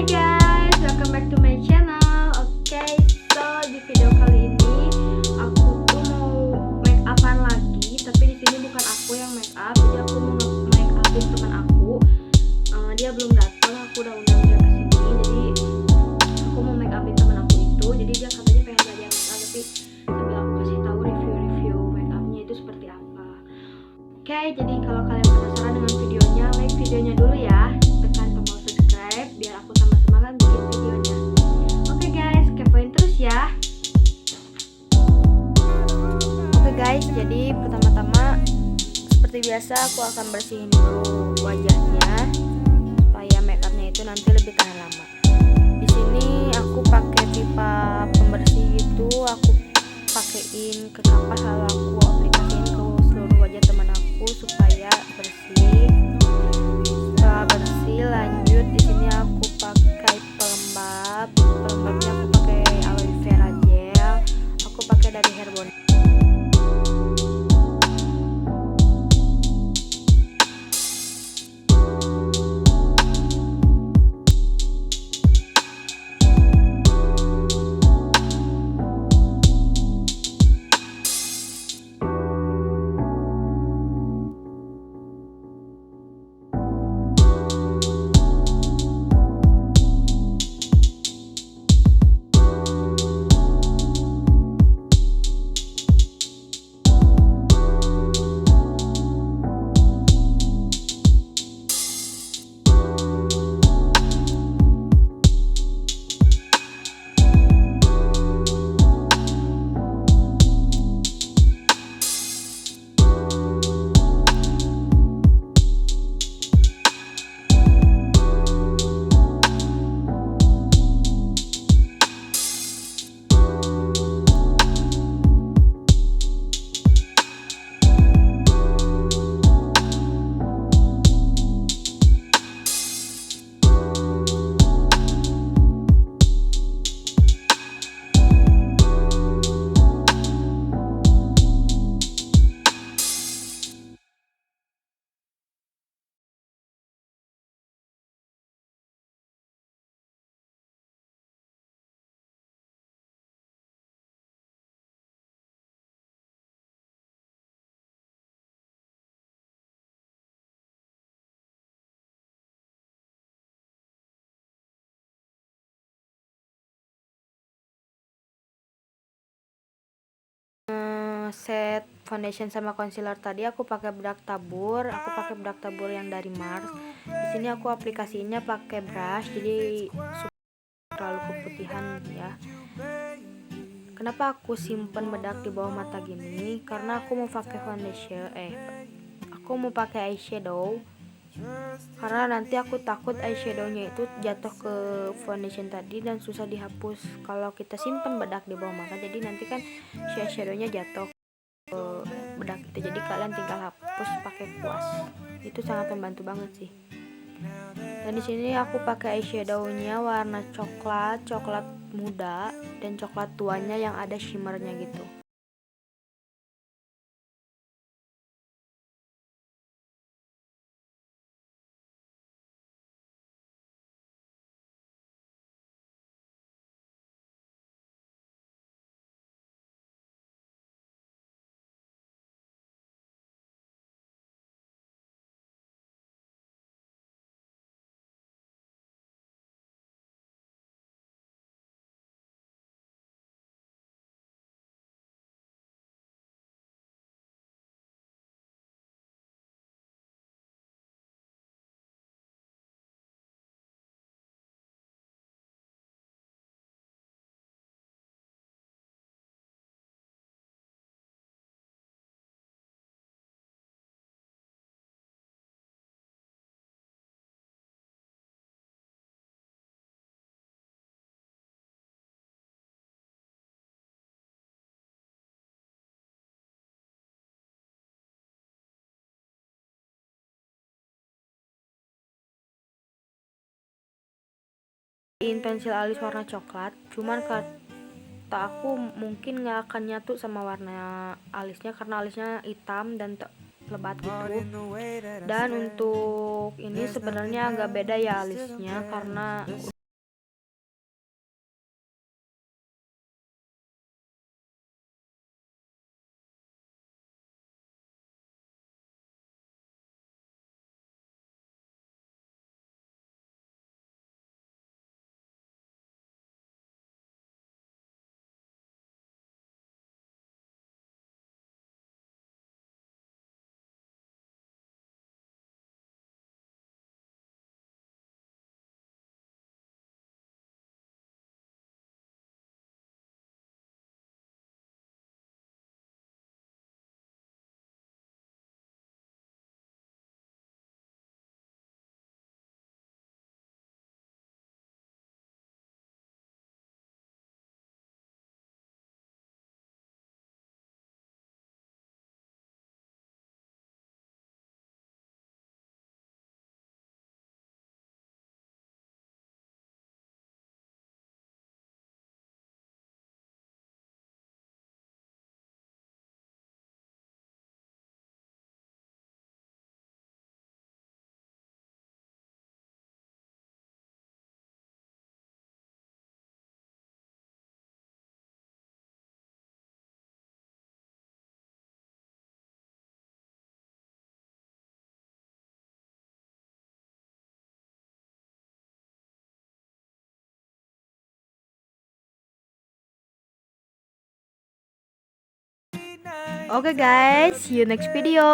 Hai guys, welcome back to my channel. Oke, so di video kali ini aku tuh mau make upan lagi, tapi di sini bukan aku yang make up, jadi aku mau make upin teman aku. Dia belum datang, aku udah undang dia kesini, jadi aku mau make upin teman aku itu. Jadi dia katanya pengen belajar make up, tapi sambil aku kasih tahu review make upnya itu seperti apa. Oke, jadi kalau kalian penasaran dengan videonya, like videonya dulu ya. Tekan tombol subscribe biar aku sama semangat bikin videonya. Oke guys, kepoin terus ya. Oke guys, jadi pertama-tama seperti biasa aku akan bersihin dulu wajahnya supaya make upnya itu nanti lebih tahan lama. Di sini aku pakai pipa pembersih itu, aku pakein ke kapas lalu aku aplikasiin ke seluruh wajah teman aku supaya bersih. Setelah bersih, lanjut di sini aku pakai pelembab. Pelembabnya aku pakai aloe vera gel. Aku pakai dari Herbon. Set foundation sama concealer tadi aku pakai bedak tabur. Aku pakai bedak tabur yang dari Mars. Di sini aku aplikasinya pakai brush, jadi supaya terlalu keputihan ya. Kenapa aku simpen bedak di bawah mata gini? Karena aku mau pakai foundation, aku mau pakai eyeshadow. Karena nanti aku takut eyeshadownya itu jatuh ke foundation tadi dan susah dihapus kalau kita simpen bedak di bawah mata. Jadi nanti kan si eyeshadownya jatuh ke bedak itu, jadi kalian tinggal hapus pakai kuas. Itu sangat membantu banget sih. Dan di sini aku pakai eyeshadownya warna coklat muda dan coklat tuanya yang ada shimmernya gitu. Pensil alis warna coklat, cuman kata aku mungkin nggak akan nyatu sama warna alisnya karena alisnya hitam dan lebat gitu. Dan untuk ini sebenarnya agak beda ya alisnya karena Oke guys, see you next video.